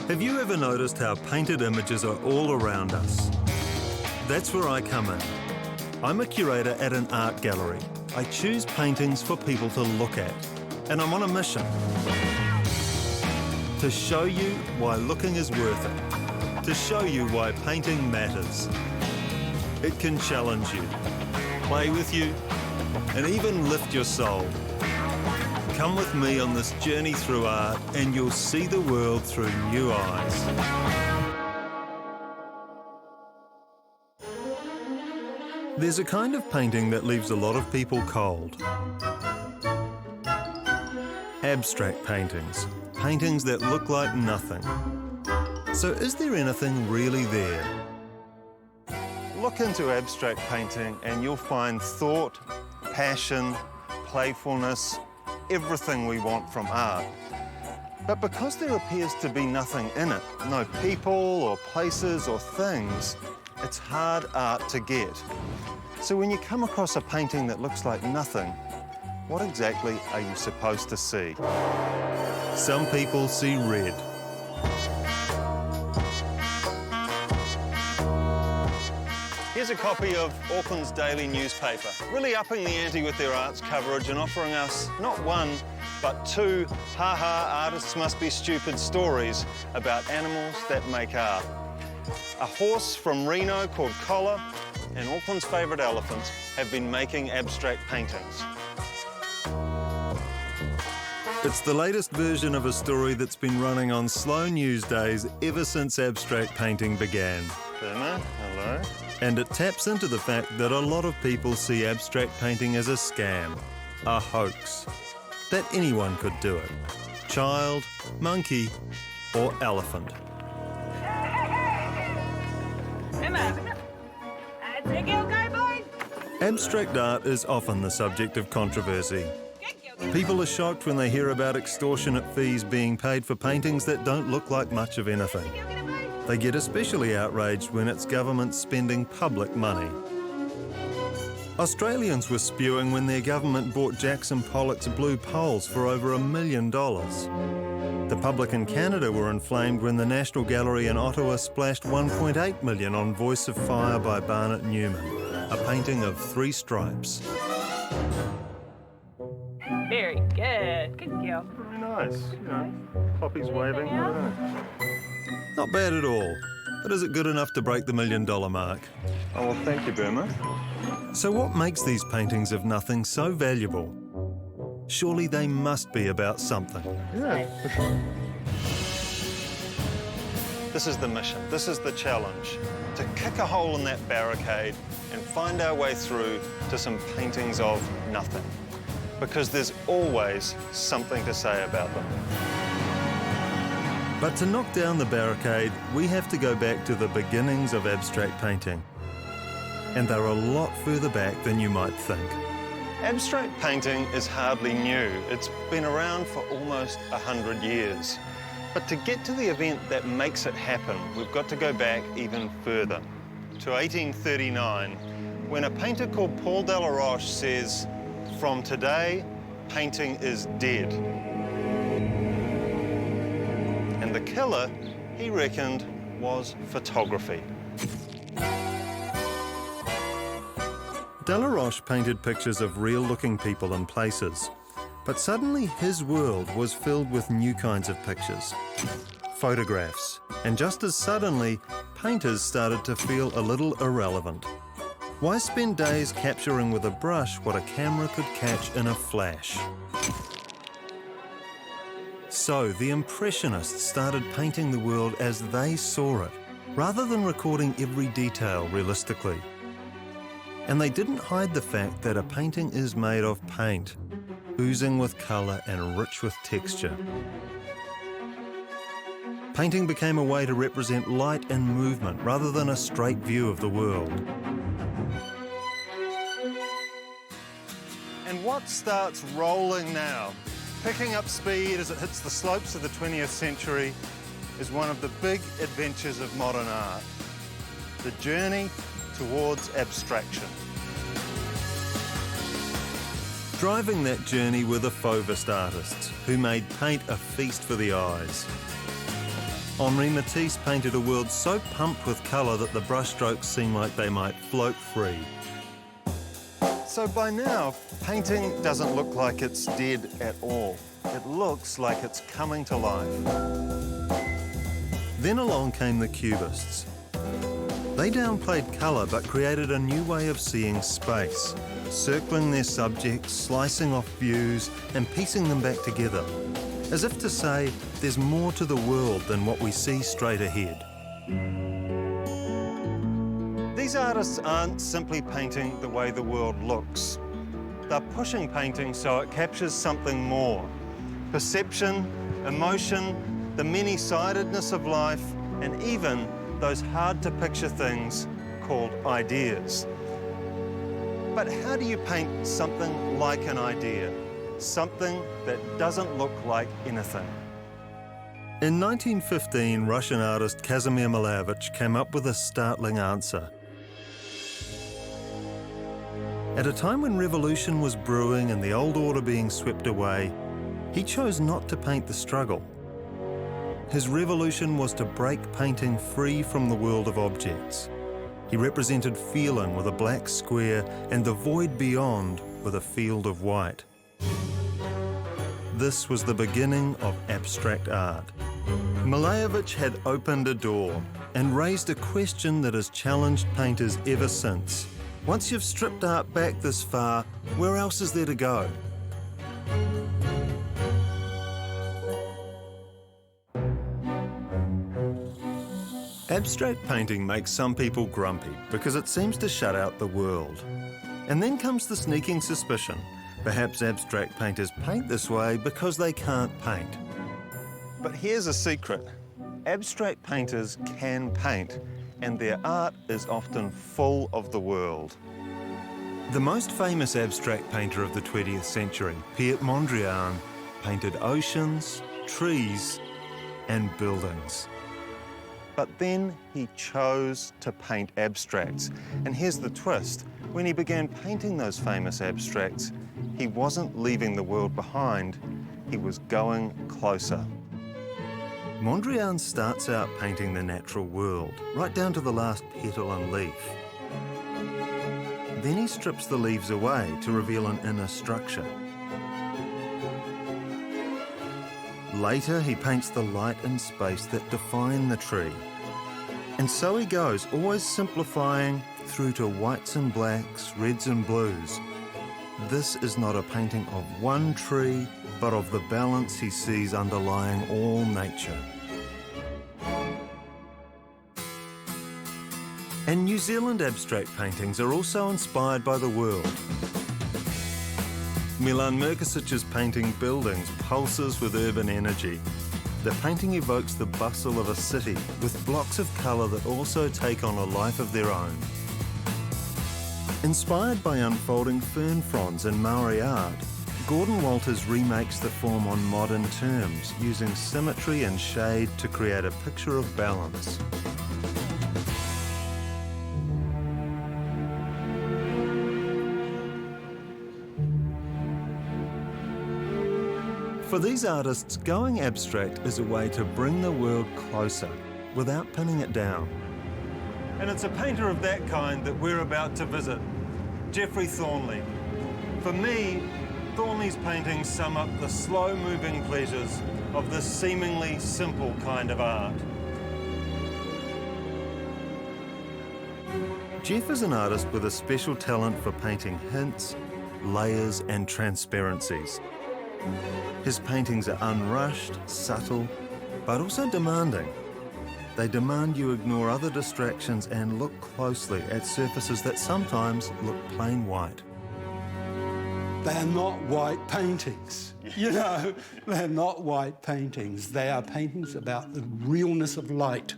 Have you ever noticed how painted images are all around us? That's where I come in. I'm a curator at an art gallery. I choose paintings for people to look at, and I'm on a mission to show you why looking is worth it, to show you why painting matters. It can challenge you, play with you, and even lift your soul. Come with me on this journey through art and you'll see the world through new eyes. There's a kind of painting that leaves a lot of people cold. Abstract paintings. Paintings that look like nothing. So is there anything really there? Look into abstract painting and you'll find thought, passion, playfulness, everything we want from art. But because there appears to be nothing in it, no people or places or things, it's hard art to get. So when you come across a painting that looks like nothing, what exactly are you supposed to see? Some people see red. Here's a copy of Auckland's daily newspaper, really upping the ante with their arts coverage and offering us not one, but two ha-ha artists must be stupid stories about animals that make art. A horse from Reno called Collar and Auckland's favourite elephant have been making abstract paintings. It's the latest version of a story that's been running on slow news days ever since abstract painting began. Burma, hello. And it taps into the fact that a lot of people see abstract painting as a scam, a hoax, that anyone could do it. Child, monkey, or elephant. Abstract art is often the subject of controversy. People are shocked when they hear about extortionate fees being paid for paintings that don't look like much of anything. They get especially outraged when it's government spending public money. Australians were spewing when their government bought Jackson Pollock's Blue Poles for over $1 million. The public in Canada were inflamed when the National Gallery in Ottawa splashed $1.8 million on Voice of Fire by Barnett Newman, a painting of 3 stripes. Very good. Good girl. Very nice. You know, poppies waving. Not bad at all. But is it good enough to break the $1 million mark? Oh, well, thank you, Burma. So what makes these paintings of nothing so valuable? Surely they must be about something. Yeah. This is the mission. This is the challenge. To kick a hole in that barricade and find our way through to some paintings of nothing. Because there's always something to say about them. But to knock down the barricade, we have to go back to the beginnings of abstract painting. And they're a lot further back than you might think. Abstract painting is hardly new. It's been around for almost 100 years. But to get to the event that makes it happen, we've got to go back even further, to 1839, when a painter called Paul Delaroche says, "From today, painting is dead." And the killer, he reckoned, was photography. Delaroche painted pictures of real-looking people and places, but suddenly his world was filled with new kinds of pictures, photographs, and just as suddenly, painters started to feel a little irrelevant. Why spend days capturing with a brush what a camera could catch in a flash? So the Impressionists started painting the world as they saw it, rather than recording every detail realistically. And they didn't hide the fact that a painting is made of paint, oozing with colour and rich with texture. Painting became a way to represent light and movement rather than a straight view of the world. And what starts rolling now, picking up speed as it hits the slopes of the 20th century, is one of the big adventures of modern art, the journey towards abstraction. Driving that journey were the Fauvist artists, who made paint a feast for the eyes. Henri Matisse painted a world so pumped with colour that the brushstrokes seem like they might float free. So by now, painting doesn't look like it's dead at all. It looks like it's coming to life. Then along came the Cubists. They downplayed colour but created a new way of seeing space, circling their subjects, slicing off views and piecing them back together, as if to say there's more to the world than what we see straight ahead. These artists aren't simply painting the way the world looks. They're pushing painting so it captures something more. Perception, emotion, the many-sidedness of life, and even those hard-to-picture things called ideas. But how do you paint something like an idea? Something that doesn't look like anything? In 1915, Russian artist Kazimir Malevich came up with a startling answer. At a time when revolution was brewing and the old order being swept away, he chose not to paint the struggle. His revolution was to break painting free from the world of objects. He represented feeling with a black square and the void beyond with a field of white. This was the beginning of abstract art. Malevich had opened a door and raised a question that has challenged painters ever since. Once you've stripped art back this far, where else is there to go? Abstract painting makes some people grumpy because it seems to shut out the world. And then comes the sneaking suspicion. Perhaps abstract painters paint this way because they can't paint. But here's a secret. Abstract painters can paint, and their art is often full of the world. The most famous abstract painter of the 20th century, Piet Mondrian, painted oceans, trees, and buildings. But then he chose to paint abstracts. And here's the twist. When he began painting those famous abstracts, he wasn't leaving the world behind, he was going closer. Mondrian starts out painting the natural world, right down to the last petal and leaf. Then he strips the leaves away to reveal an inner structure. Later, he paints the light and space that define the tree. And so he goes, always simplifying through to whites and blacks, reds and blues. This is not a painting of one tree, but of the balance he sees underlying all nature. And New Zealand abstract paintings are also inspired by the world. Milan Mirkosic's painting Buildings pulses with urban energy. The painting evokes the bustle of a city with blocks of colour that also take on a life of their own. Inspired by unfolding fern fronds and Maori art, Gordon Walters remakes the form on modern terms, using symmetry and shade to create a picture of balance. For these artists, going abstract is a way to bring the world closer without pinning it down. And it's a painter of that kind that we're about to visit, Geoffrey Thornley. For me, Thornley's paintings sum up the slow-moving pleasures of this seemingly simple kind of art. Geoff is an artist with a special talent for painting hints, layers and transparencies. His paintings are unrushed, subtle, but also demanding. They demand you ignore other distractions and look closely at surfaces that sometimes look plain white. They are not white paintings. You know, they're not white paintings. They are paintings about the realness of light,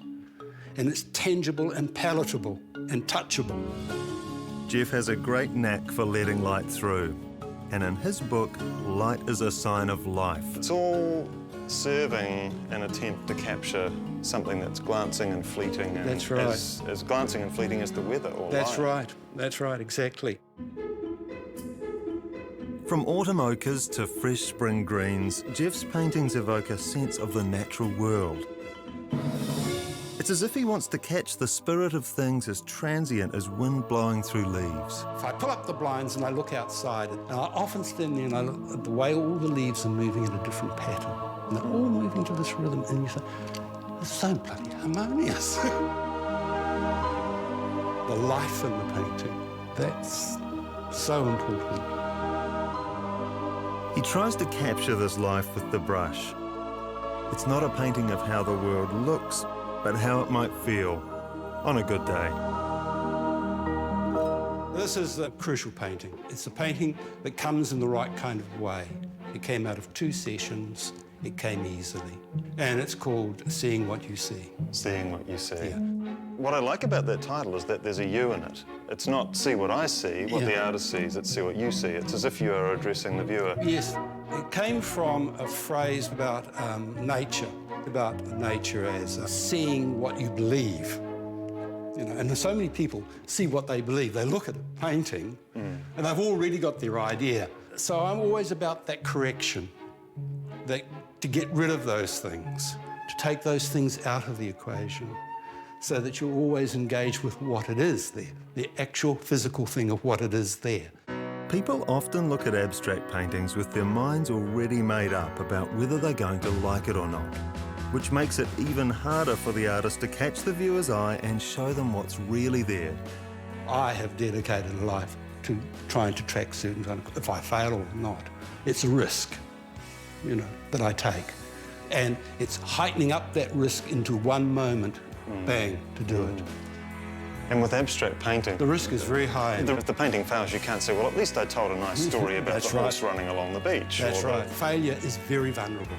and it's tangible and palatable and touchable. Geoff has a great knack for letting light through. And in his book, light is a sign of life. It's all serving an attempt to capture something that's glancing and fleeting. And that's right. As glancing and fleeting as the weather or That's light. right. That's right, exactly. From autumn ochres to fresh spring greens, Jeff's paintings evoke a sense of the natural world. It's as if he wants to catch the spirit of things as transient as wind blowing through leaves. If I pull up the blinds and I look outside, and I often stand there and I look at the way all the leaves are moving in a different pattern, and they're all moving to this rhythm, and you say, it's so bloody harmonious. The life in the painting, that's so important. He tries to capture this life with the brush. It's not a painting of how the world looks, but how it might feel on a good day. This is a crucial painting. It's a painting that comes in the right kind of way. It came out of 2 sessions. It came easily. And it's called Seeing What You See. Seeing what you see. Yeah. What I like about that title is that there's a you in it. It's not see what I see, what Yeah. the artist sees, it's see what you see. It's as if you are addressing the viewer. Yes, it came from a phrase about nature as seeing what you believe. You know, and so many people see what they believe. They look at a painting and they've already got their idea. So I'm always about that correction, to get rid of those things, to take those things out of the equation so that you're always engaged with what it is there, the actual physical thing of what it is there. People often look at abstract paintings with their minds already made up about whether they're going to like it or not, which makes it even harder for the artist to catch the viewer's eye and show them what's really there. I have dedicated a life to trying to track certain kind of, if I fail or not, it's a risk, you know, that I take. And it's heightening up that risk into one moment, bang, to do it. And with abstract painting, The risk is very high. if the painting fails, you can't say, well, at least I told a nice story about That's the horse right. running along the beach. That's or right. Failure is very vulnerable.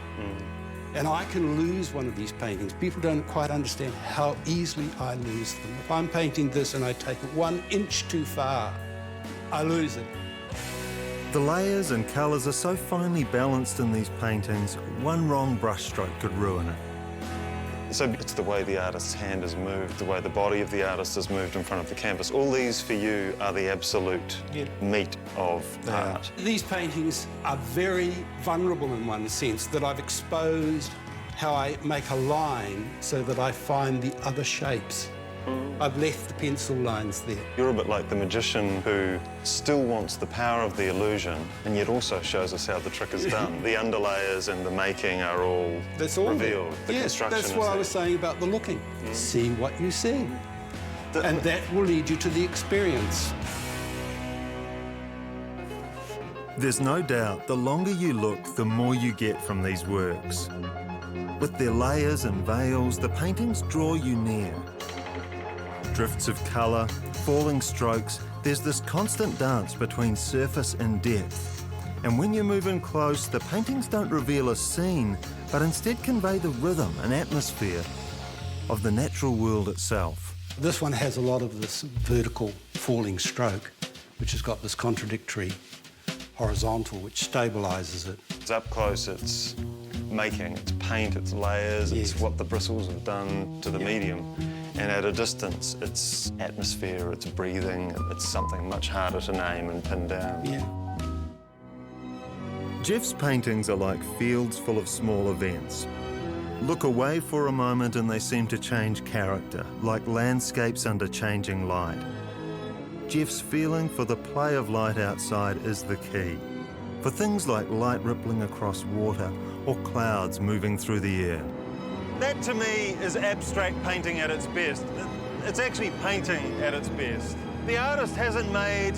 And I can lose one of these paintings. People don't quite understand how easily I lose them. If I'm painting this and I take it 1 inch too far, I lose it. The layers and colours are so finely balanced in these paintings, one wrong brushstroke could ruin it. So it's the way the artist's hand is moved, the way the body of the artist is moved in front of the canvas. All these for you are the absolute meat of art. These paintings are very vulnerable in one sense, that I've exposed how I make a line so that I find the other shapes. I've left the pencil lines there. You're a bit like the magician who still wants the power of the illusion and yet also shows us how the trick is done. The underlayers and the making are all That's all revealed. The yes, construction that's is what I there. was saying about the looking. See what you see. And that will lead you to the experience. There's no doubt the longer you look, the more you get from these works. With their layers and veils, the paintings draw you near. Drifts of colour, falling strokes, there's this constant dance between surface and depth. And when you move in close, the paintings don't reveal a scene, but instead convey the rhythm and atmosphere of the natural world itself. This one has a lot of this vertical falling stroke, which has got this contradictory horizontal, which stabilises it. It's up close, it's making, it's paint, it's layers, Yes. it's what the bristles have done to the medium. And at a distance, it's atmosphere, it's breathing, it's something much harder to name and pin down. Yeah. Jeff's paintings are like fields full of small events. Look away for a moment and they seem to change character, like landscapes under changing light. Jeff's feeling for the play of light outside is the key. For things like light rippling across water or clouds moving through the air. That to me is abstract painting at its best. It's actually painting at its best. The artist hasn't made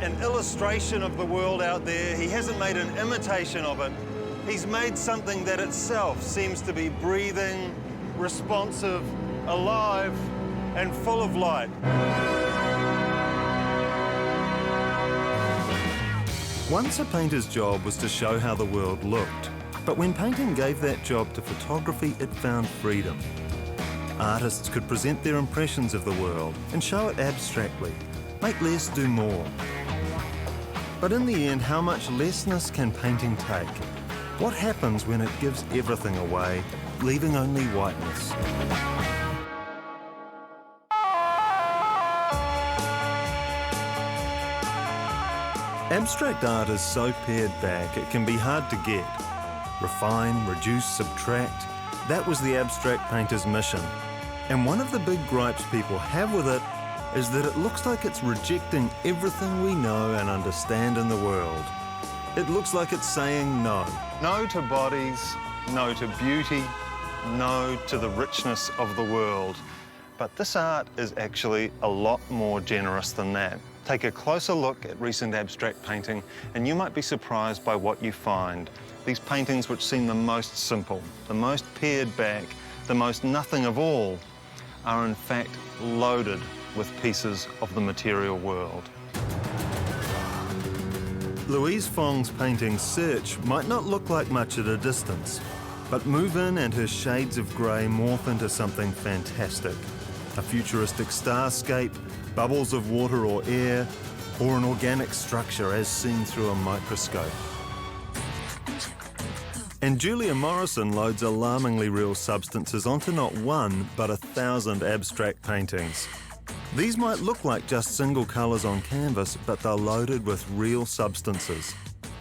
an illustration of the world out there. He hasn't made an imitation of it. He's made something that itself seems to be breathing, responsive, alive, and full of light. Once a painter's job was to show how the world looked. But when painting gave that job to photography, it found freedom. Artists could present their impressions of the world and show it abstractly, make less do more. But in the end, how much lessness can painting take? What happens when it gives everything away, leaving only whiteness? Abstract art is so pared back it can be hard to get. Refine, reduce, subtract. That was the abstract painter's mission. And one of the big gripes people have with it is that it looks like it's rejecting everything we know and understand in the world. It looks like it's saying no. No to bodies, no to beauty, no to the richness of the world. But this art is actually a lot more generous than that. Take a closer look at recent abstract painting and you might be surprised by what you find. These paintings which seem the most simple, the most pared back, the most nothing of all, are in fact loaded with pieces of the material world. Louise Fong's painting Search might not look like much at a distance, but move in and her shades of grey morph into something fantastic. A futuristic starscape, bubbles of water or air, or an organic structure as seen through a microscope. And Julia Morrison loads alarmingly real substances onto not one, but 1,000 abstract paintings. These might look like just single colours on canvas, but they're loaded with real substances.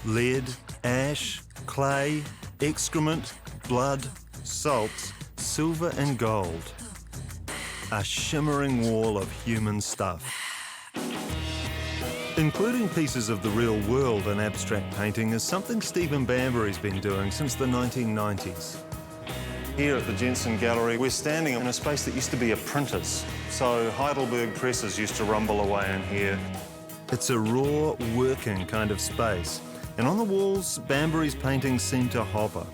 Lead, ash, clay, excrement, blood, salts, silver and gold. A shimmering wall of human stuff. Including pieces of the real world in abstract painting is something Stephen Bambury's been doing since the 1990s. Here at the Jensen Gallery, we're standing in a space that used to be a printer's. So Heidelberg presses used to rumble away in here. It's a raw, working kind of space. And on the walls, Bambury's paintings seem to hover.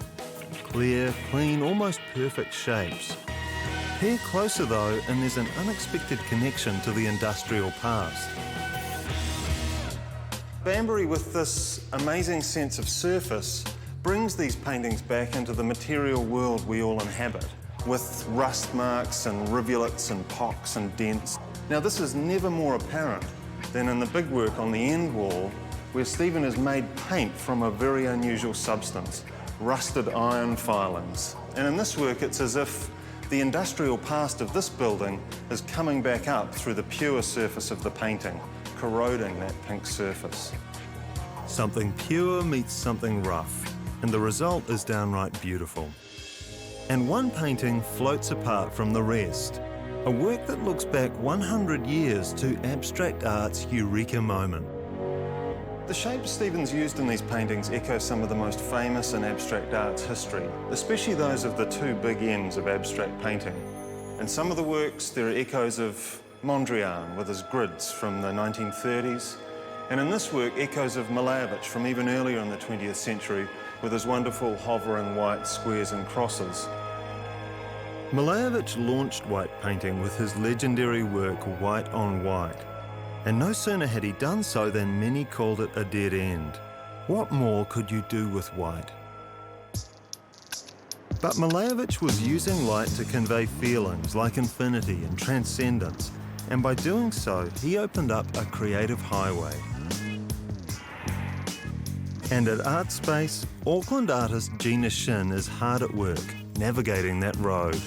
Clear, clean, almost perfect shapes. Peer closer though, and there's an unexpected connection to the industrial past. Bambury, with this amazing sense of surface, brings these paintings back into the material world we all inhabit, with rust marks and rivulets and pocks and dents. Now, this is never more apparent than in the big work on the end wall, where Stephen has made paint from a very unusual substance, rusted iron filings. And in this work, it's as if the industrial past of this building is coming back up through the pure surface of the painting, corroding that pink surface. Something pure meets something rough, and the result is downright beautiful. And one painting floats apart from the rest, a work that looks back 100 years to abstract art's eureka moment. The shapes Stephen's used in these paintings echo some of the most famous in abstract art's history, especially those of the two big M's of abstract painting. In some of the works, there are echoes of Mondrian with his grids from the 1930s, and in this work, echoes of Malevich from even earlier in the 20th century with his wonderful hovering white squares and crosses. Malevich launched white painting with his legendary work White on White, and no sooner had he done so than many called it a dead end. What more could you do with white? But Malevich was using light to convey feelings like infinity and transcendence, and by doing so, he opened up a creative highway. And at Artspace, Auckland artist Gina Shin is hard at work, navigating that road.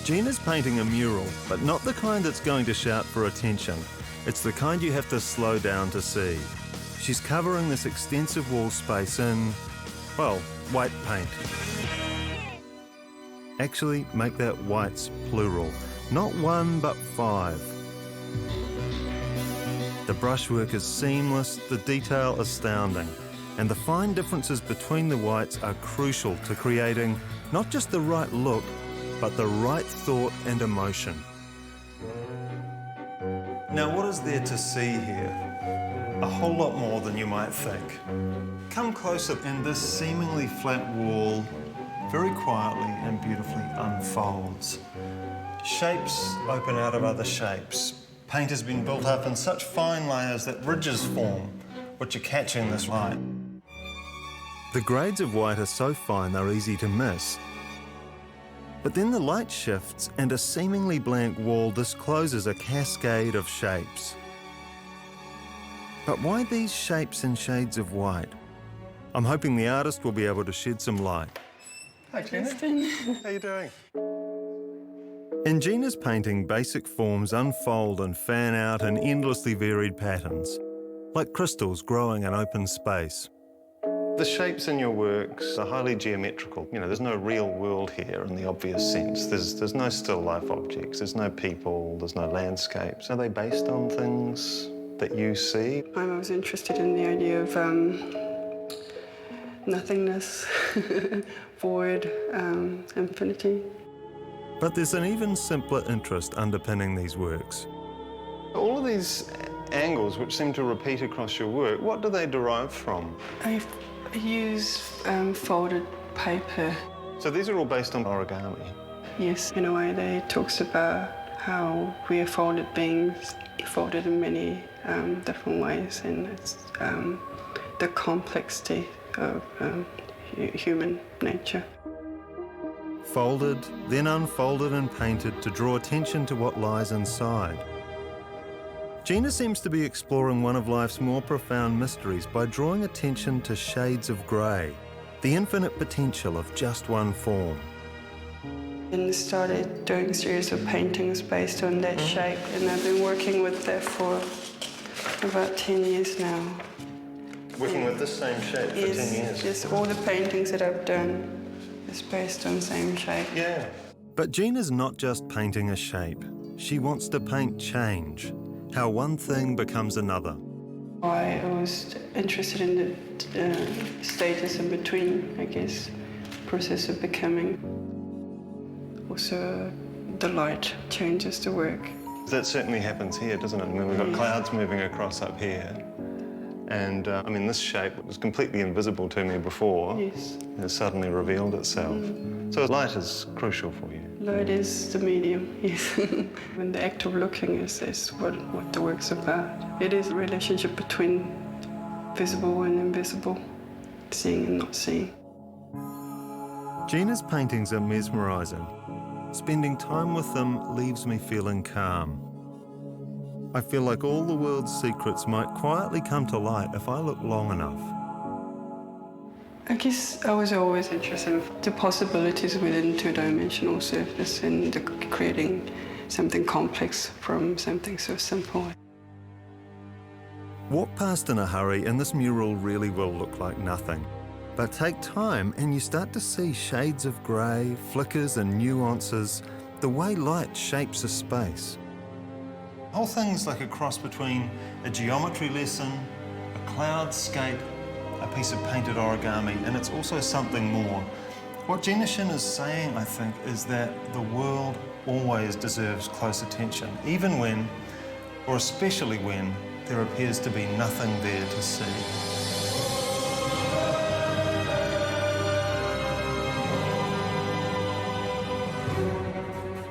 Gina's painting a mural, but not the kind that's going to shout for attention. It's the kind you have to slow down to see. She's covering this extensive wall space in, well, white paint. Actually, make that whites plural. Not one, but 5. The brushwork is seamless, the detail astounding, and the fine differences between the whites are crucial to creating not just the right look, but the right thought and emotion. Now, what is there to see here? A whole lot more than you might think. Come closer, and this seemingly flat wall very quietly and beautifully unfolds. Shapes open out of other shapes. Paint has been built up in such fine layers that ridges form, which are catching this light. The grades of white are so fine they're easy to miss. But then the light shifts and a seemingly blank wall discloses a cascade of shapes. But why these shapes and shades of white? I'm hoping the artist will be able to shed some light. Hi, Gina. How you doing? In Gina's painting, basic forms unfold and fan out in endlessly varied patterns. like crystals growing in open space. The shapes in your works are highly geometrical. You know, there's no real world here in the obvious sense. There's no still life objects, there's no people, there's no landscapes. Are they based on things that you see? I was interested in the idea of nothingness, void, infinity. But there's an even simpler interest underpinning these works. All of these angles which seem to repeat across your work, what do they derive from? I use folded paper. So these are all based on origami. Yes, in a way they talks about how we are folded beings, folded in many different ways, and it's the complexity of human nature. Folded, then unfolded and painted to draw attention to what lies inside. Gina seems to be exploring one of life's more profound mysteries by drawing attention to shades of grey, the infinite potential of just one form. And I started doing a series of paintings based on that shape, and I've been working with that for about 10 years now. Working with this same shape for 10 years? Yes, all the paintings that I've done is based on the same shape. Yeah. But Gina's not just painting a shape. She wants to paint change, how one thing becomes another. I was interested in the stages in between, I guess, process of becoming. Also, the light changes the work. That certainly happens here, doesn't it? I mean, we've got clouds moving across up here. And, I mean, this shape was completely invisible to me before. Yes. It suddenly revealed itself. So light is crucial for you. Light is the medium, yes. And the act of looking is what the work's about. It is a relationship between visible and invisible, seeing and not seeing. Gina's paintings are mesmerising. Spending time with them leaves me feeling calm. I feel like all the world's secrets might quietly come to light if I look long enough. I guess I was always interested in the possibilities within two-dimensional surface and creating something complex from something so simple. Walk past in a hurry and this mural really will look like nothing. But take time and you start to see shades of grey, flickers and nuances, the way light shapes a space. The whole thing's like a cross between a geometry lesson, a cloudscape, a piece of painted origami, and it's also something more. What Gina Shin is saying, I think, is that the world always deserves close attention, even when, or especially when, there appears to be nothing there to see.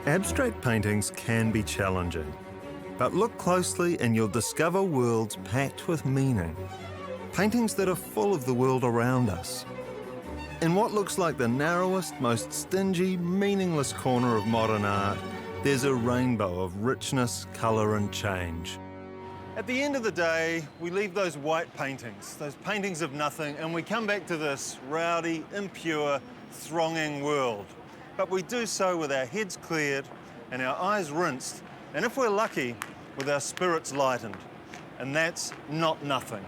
Abstract paintings can be challenging, but look closely and you'll discover worlds packed with meaning. Paintings that are full of the world around us. In what looks like the narrowest, most stingy, meaningless corner of modern art, there's a rainbow of richness, colour and change. At the end of the day, we leave those white paintings, those paintings of nothing, and we come back to this rowdy, impure, thronging world. But we do so with our heads cleared and our eyes rinsed, and if we're lucky, with our spirits lightened. And that's not nothing.